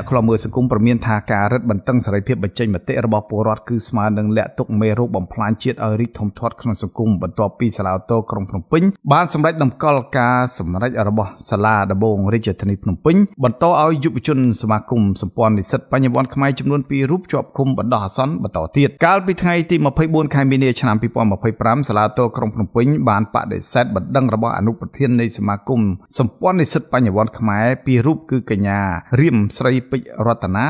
ខ្លមមើលសង្គមប្រមានថាការរឹតបន្តឹងសេរីភាពបញ្ចេញមតិរបស់ពលរដ្ឋគឺស្មើនឹងលាក់ទុកមេរោគបំផ្លាញជាតិឲ្យរីកធំធាត់ក្នុងសង្គមបន្ទាប់ពីសាលាឧទ្ធរក្រុងភ្នំពេញបានសម្រេចតម្កល់ការសម្រេចរបស់សាលាដំបងរាជធានីភ្នំពេញបន្តឲ្យយុវជនសមាគមសម្ព័ន្ធនិស្សិតបញ្ញវន្តខ្មែរចំនួន2រូបជាប់ឃុំបណ្ដោះអាសន្នបន្តទៀតកាលពីថ្ងៃទី24ខែមីនាឆ្នាំ2025សាលាឧទ្ធរក្រុងភ្នំពេញបានបដិសេធបណ្ដឹងរបស់អនុប្រធាននៃសមាគមសម្ព័ន្ធនិស្សិតបញ្ញវន្តខ្មែរ2រូបគឺកញ្ញារៀមស្រីពេជ្ររតនា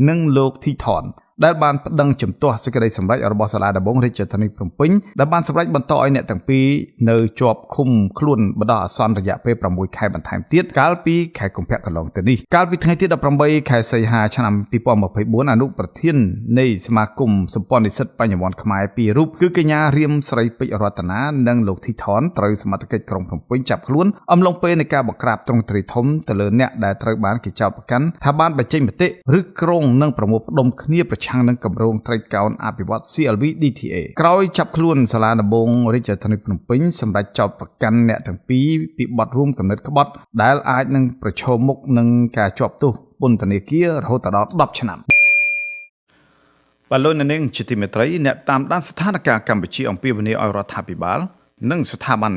និងលោកធីថនដែលបានប្តឹងជំទាស់សេចក្តីសម្រេចរបស់សាលាដំបងរាជធានីភ្នំពេញដែលបានសម្រេចបន្តឲ្យអ្នកទាំងពីរនៅជាប់ឃុំខ្លួនបណ្ដោះអាសន្នរយៈពេល6ខែបន្ថែមទៀតកាលពីខែកុម្ភៈកន្លងទៅនេះកាលពីថ្ងៃទី18ខែសីហាឆ្នាំ2024អនុប្រធាននៃសមាគមសម្ព័ន្ធនិស្សិតបញ្ញវន្តខ្មែរ2រូបគឺកញ្ញារៀមស្រីពេជ្ររតនានិងលោកធីថនត្រូវសមត្ថកិច្ចក្រុងភ្នំពេញចាប់ខ្លួនអំឡុងពេលនៃការបង្ក្រាបទ្រង់ទ្រាយធំទៅលើអ្នកដែលត្រូវបានគេចោទប្រកាន់ថាបានបញ្ចេញមតិឬក្រុងនឹងប្រមូលផ្ដុំគ្នាប្រឆាំងនឹងគម្រោងត្រេកកោណអភិវឌ្ឍ CLV DTA ក្រោយចាប់ខ្លួនសាលាដំបងរាជធានីភ្នំពេញសម្រាប់ចោទប្រកាន់អ្នកទាំងពីរពីបទរួមគំនិតក្បត់ដែលអាចនឹងប្រឈមមុខនឹងការជាប់ទោសពន្ធនាគាររហូតដល់10ឆ្នាំបាទលោកនាងជាទីមេត្រីអ្នកតាមដានស្ថានភាពកម្ពុជាអំពីវិនិយោគឲ្យរដ្ឋាភិបាលនិងស្ថាប័ន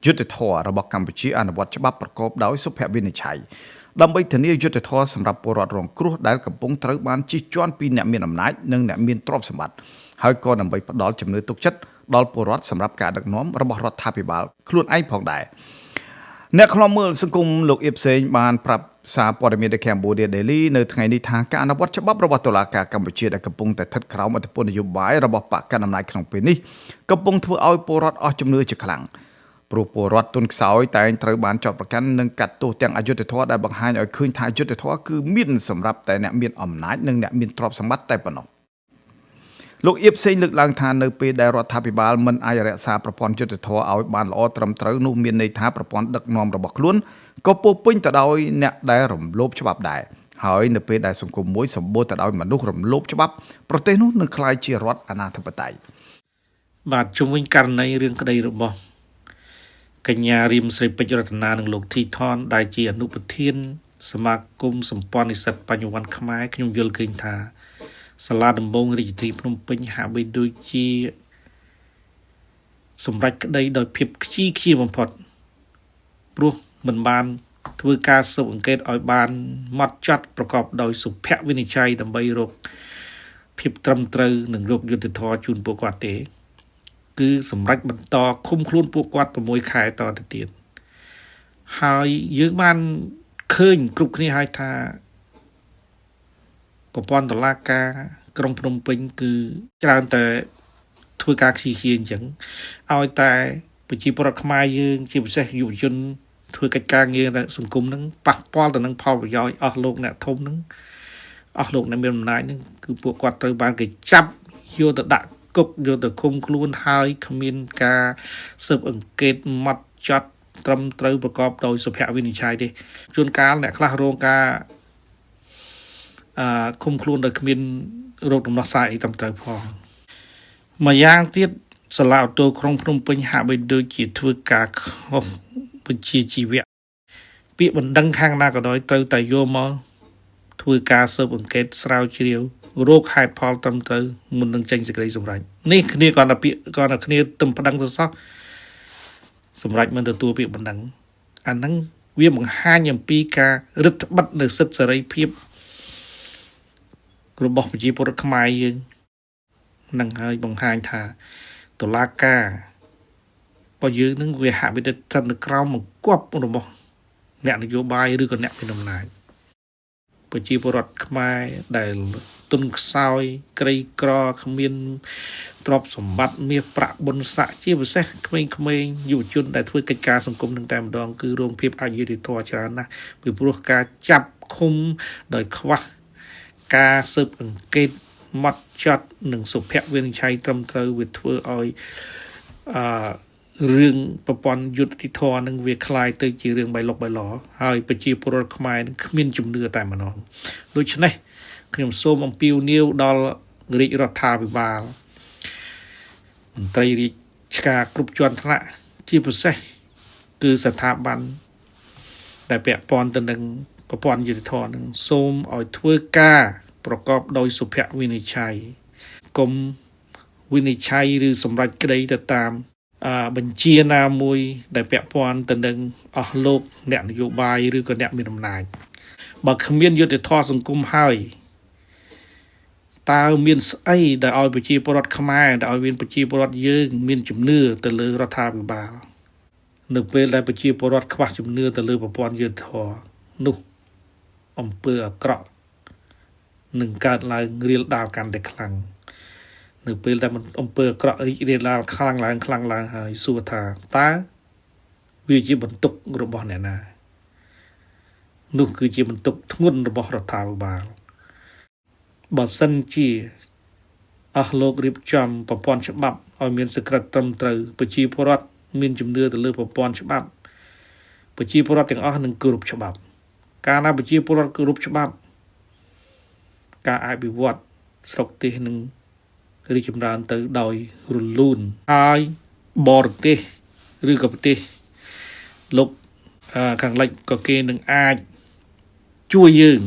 យុត្តិធម៌របស់កម្ពុជាអនុវត្តច្បាប់ប្រកបដោយសុភវិនិច្ឆ័យដើម្បីធានាយុត្តិធម៌សម្រាប់ពលរដ្ឋរងគ្រោះដែលកំពុងត្រូវបានជិះជាន់ពីអ្នកមានអំណាចនិងអ្នកមានទ្រព្យសម្បត្តិហើយក៏ដើម្បីផ្ដល់ជំនឿទុកចិត្តដល់ពលរដ្ឋសម្រាប់ការដឹកនាំរបស់រដ្ឋាភិបាលខ្លួនឯងផងដែរអ្នកខ្លំមើលសង្គមលោកអៀបផ្សេងបានប្រាប់សារព័ត៌មាននៅ Cambodia Daily នៅថ្ងៃនេះថាការអនុវត្តច្បាប់របស់តុលាការកម្ពុជាដែលកំពុងតែស្ថិតក្រោមឥទ្ធិពលនយោបាយរបស់បកកណ្ដាលអំណាចក្នុងពេលនេះកំពុងធ្វើឲ្យពលរដ្ឋអស់ជំនឿជាខ្លាំងព្រោះពលរដ្ឋទុនខ្សោយតែងត្រូវបានចោទប្រកាន់និងកាត់ទោសទាំងអយុត្តិធម៌ដែលបង្ហាញឲ្យឃើញថាយុត្តិធម៌គឺមានសម្រាប់តែអ្នកមានអំណាចនិងអ្នកមានទ្រព្យសម្បត្តិតែប៉ុណ្ណោះលោកអៀបផ្សេងលើកឡើងថានៅពេលដែលរដ្ឋាភិបាលមិនអាចរក្សាប្រព័ន្ធយុត្តិធម៌ឲ្យបានល្អត្រឹមត្រូវនោះមានន័យថាប្រព័ន្ធដឹកនាំរបស់ខ្លួនក៏ពោពេញទៅដោយអ្នកដែលរំលោភច្បាប់ដែរហើយនៅពេលដែលសង្គមមួយសម្បូរទៅដោយមនុស្សរំលោភច្បាប់ប្រទេសនោះនឹងក្លាយជារដ្ឋអនាធិបតេយ្យបាទជុំវិញករណីរឿងក្តីរបស់កញ្ញារៀមស្រីពេជ្ររតនានិងលោកធីថនដែលជាអនុប្រធានសមាគមសម្ព័ន្ធនិស្សិតបញ្ញវន្តខ្មែរខ្ញុំយល់ឃើញថាសាលាដំបងរាជធានីភ្នំពេញហាក់បីដូចជាសម្រេចក្តីដោយភាពខ្ជាខ្ជាបំផុតព្រោះមិនបានធ្វើការស៊ើបអង្កេតឲ្យបានម៉ត់ចត់ប្រកបដោយសុភវិនិច្ឆ័យដើម្បីរកភាពត្រឹមត្រូវនិងរកយុត្តិធម៌ជូនពួកគាត់ទេគឺសម្រាប់បន្តឃុំខ្លួនពួកគាត់6ខែតទៅទៀតហើយយើងបានឃើញគ្រប់គ្នាហើយថាប្រព័ន្ធតុលាការក្រុងភ្នំពេញគឺច្រើនតែធ្វើការខ្ជិលខ្ជាអញ្ចឹងឲ្យតែប្រជាពលរដ្ឋខ្មែរយើងជាពិសេសយុវជនធ្វើកិច្ចការងារនៅសង្គមហ្នឹងប៉ះពាល់ទៅនឹងផលប្រយោជន៍អស់លោកអ្នកធំហ្នឹងអស់លោកអ្នកមានអំណាចហ្នឹងគឺពួកគាត់ត្រូវបានគេចាប់យកទៅដាក់គុកយកទៅឃុំខ្លួនហើយគ្មានការស៊ើបអង្កេតម៉ត់ចត់ត្រឹមត្រូវប្រកបដោយសុភវិនិច្ឆ័យទេជួនកាលអ្នកខ្លះរងការឃុំខ្លួនដោយគ្មានរោគដំណោះស្រាយអីត្រឹមត្រូវផងមួយយ៉ាងទៀតសាលាឧទ្ធរក្រុងភ្នំពេញហាក់បីដូចជាធ្វើការខុសវិជ្ជាជីវៈពាក្យបណ្ដឹងខាងណាក៏ដោយត្រូវតែយកមកធ្វើការស៊ើបអង្កេតស្រាវជ្រាវរោគហេតុផលត្រឹមត្រូវមុននឹងចេញសេចក្តីសម្រេចនេះគ្នាគាត់តែពាក្យគាត់តែគ្នាទំប្តឹងទៅសោះសម្រេចមិនទទួលពាក្យបណ្ដឹងអាហ្នឹងវាបង្ហាញអំពីការរឹតបន្តឹងនៅសិទ្ធិសេរីភាពរបស់ប្រជាពលរដ្ឋខ្មែរយើងនឹងហើយបង្ហាញថាតុលាការរបស់យើងនឹងវាហាក់បីស្ថិតនៅក្រោមបង្គាប់របស់អ្នកនយោបាយឬក៏អ្នកមានអំណាចប្រជាពលរដ្ឋខ្មែរដែលទុនខ្សោយក្រីក្រគ្មានទ្រព្យសម្បត្តិមាសប្រាក់បុណ្យស័ក្តិជាពិសេសក្មេងៗយុវជនដែលធ្វើកិច្ចការសង្គមនឹងតែម្ដងគឺរងភាពអយុត្តិធម៌ច្រើនណាស់ពីព្រោះការចាប់ឃុំដោយខ្វះការស៊ើបអង្កេតម៉ត់ចត់និងសុភវិនិច្ឆ័យត្រឹមត្រូវវាធ្វើឲ្យរឿងប្រព័ន្ធយុត្តិធម៌នឹងវាคล้ายទៅជារឿងបៃលុកបៃឡហើយប្រជាពលរដ្ឋខ្មែរនឹងគ្មានជំនឿតែម្ដងដូច្នេះខ្ញុំសូមអំពាវនាវដល់រាជរដ្ឋាភិបាលមន្ត្រីរាជការគ្រប់ជាន់ថ្នាក់ជាពិសេសគឺស្ថាប័នដែលពាក់ព័ន្ធទៅនឹងប្រ ប្រព័ន្ធយុត្តិធម៌នឹងសូមឲ្យធ្វើការប្រកបដោយសុភវិនិច្ឆ័យកុំវិនិច្ឆ័យឬសម្រេចក្តីទៅតាមបញ្ជាណាមួយដែលពាក់ព័ន្ធទៅនឹងអស់លោកអ្នកនយោបាយឬក៏អ្នកមានអំណាចបើគ្មានយុត្តិធម៌សង្គមហើយតើមានស្អីដែលឲ្យប្រជាពលរដ្ឋខ្មែរដែលឲ្យមានប្រជាពលរដ្ឋយើងមានជំនឿទៅលើរដ្ឋាភិបាលនៅពេលដែលប្រជាពលរដ្ឋខ្វះជំនឿទៅលើប្រព័ន្ធយុត្តិធម៌នោះអំពើអាក្រក់នឹងកើតឡើងរៀលដាលកាន់តែខ្លាំងនៅពេលដែលអំពើអាក្រក់រីករាលដាលខ្លាំងឡើងហើយសួរថាតើវាជាបន្ទុករបស់អ្នកណានោះគឺជាបន្ទុកធ្ងន់របស់រដ្ឋាភិបាលបើសិនជាអស់លោករៀបចំប្រព័ន្ធច្បាប់ឲ្យមានសក្តិត្រឹមត្រូវប្រជាពលរដ្ឋមានជំនឿទៅលើប្រព័ន្ធច្បាប់ប្រជាពលរដ្ឋទាំងអស់នឹងគោរពច្បាប់កាលណាប្រជាពលរដ្ឋគោរពច្បាប់ការអភិវឌ្ឍស្រុកទេសនឹងរីកចម្រើនទៅដោយរលូនហើយបរទេសឬក៏ប្រទេសលោកខាងលិចក៏គេនឹងអាចជួយយើង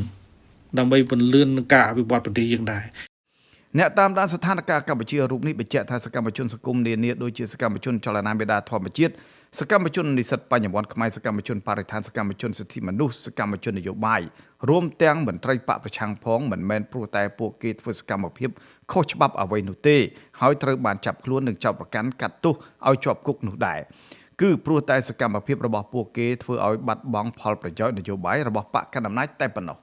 ដើម្បីពន្លឿននឹងការអភិវឌ្ឍប្រទេសយើងដែរអ្នកតាមដានស្ថានភាពកម្ពុជារូបនេះបញ្ជាក់ថាសកម្មជនសង្គមនានាដូចជាសកម្មជនចលនាមេដាធម្មជាតិសកម្មជននិស្សិតបញ្ញវន្តខ្មែរសកម្មជនបរិស្ថានសកម្មជនសិទ្ធិមនុស្សសកម្មជននយោបាយរួមទាំងមន្ត្រីបកប្រឆាំងផងមិនមែនព្រោះតែពួកគេធ្វើសកម្មភាពខុសច្បាប់អ្វីនោះទេហើយត្រូវបានចាប់ខ្លួននិងចោទប្រកាន់កាត់ទោសឲ្យជាប់គុកនោះដែរគឺព្រោះតែសកម្មភាពរបស់ពួកគេធ្វើឲ្យបាត់បង់ផលប្រយោជន៍នយោបាយរបស់បកកណ្ដាលអំណាចតែប៉ុណ្ណោះ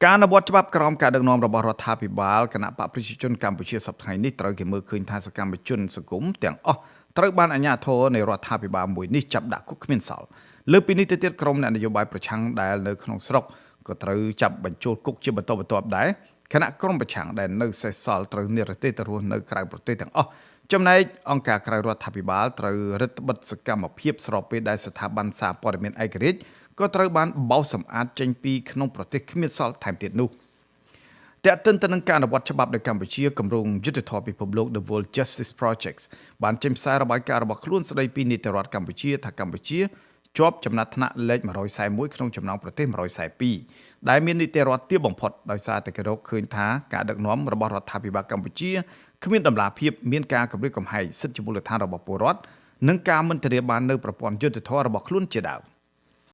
ការអនុវត្តច្បាប់ក្រោមការដឹកនាំរបស់រដ្ឋាភិបាលគណៈបកប្រជាជនកម្ពុជាសប្តាហ៍នេះត្រូវគេមើលឃើញថាសកម្មជនសង្គមទាំងអស់ត្រូវបានអាជ្ញាធរនៃរដ្ឋាភិបាលមួយនេះចាប់ដាក់គុកគ្មានសល់លើពីនេះទៅទៀតក្រុមអ្នកនយោបាយប្រឆាំងដែលនៅក្នុងស្រុកក៏ត្រូវចាប់បញ្ចូលគុកជាបន្តបន្ទាប់ដែរគណៈក្រុមប្រឆាំងដែលនៅសេសសល់ត្រូវនិរទេសទៅរស់នៅក្រៅប្រទេសទាំងអស់ចំណែកអង្គការក្រៅរដ្ឋាភិបាលត្រូវរឹតបន្តឹងសកម្មភាពស្របពេលដែលស្ថាប័នសារព័ត៌មានឯករាជ្យក៏ត្រូវបានបោសសម្អាតចេញពីក្នុងប្រទេសគ្មានសល់ថែមទៀតនោះតែកតិនទៅនឹងការអនុវត្តច្បាប់នៅកម្ពុជាគម្រោងយុទ្ធធម៌ពិភពលោក The World Justice Project បានចេញផ្សាយរបាយការណ៍របស់ខ្លួនស្ដីពីនីតិរដ្ឋកម្ពុជាថាកម្ពុជាជាប់ចំណាត់ថ្នាក់លេខ141ក្នុងចំណោមប្រទេស142ដែលមាននីតិរដ្ឋទាបបំផុតដោយសារតែគេរកឃើញថាការដឹកនាំរបស់រដ្ឋាភិបាលកម្ពុជាគ្មានតម្លាភាពមានការគំរាមកំហែងសិទ្ធិជាមូលដ្ឋានរបស់ពលរដ្ឋនិងការមិនធានាបាននូវប្រព័ន្ធយុត្តិធម៌របស់ខ្លួនជាដើម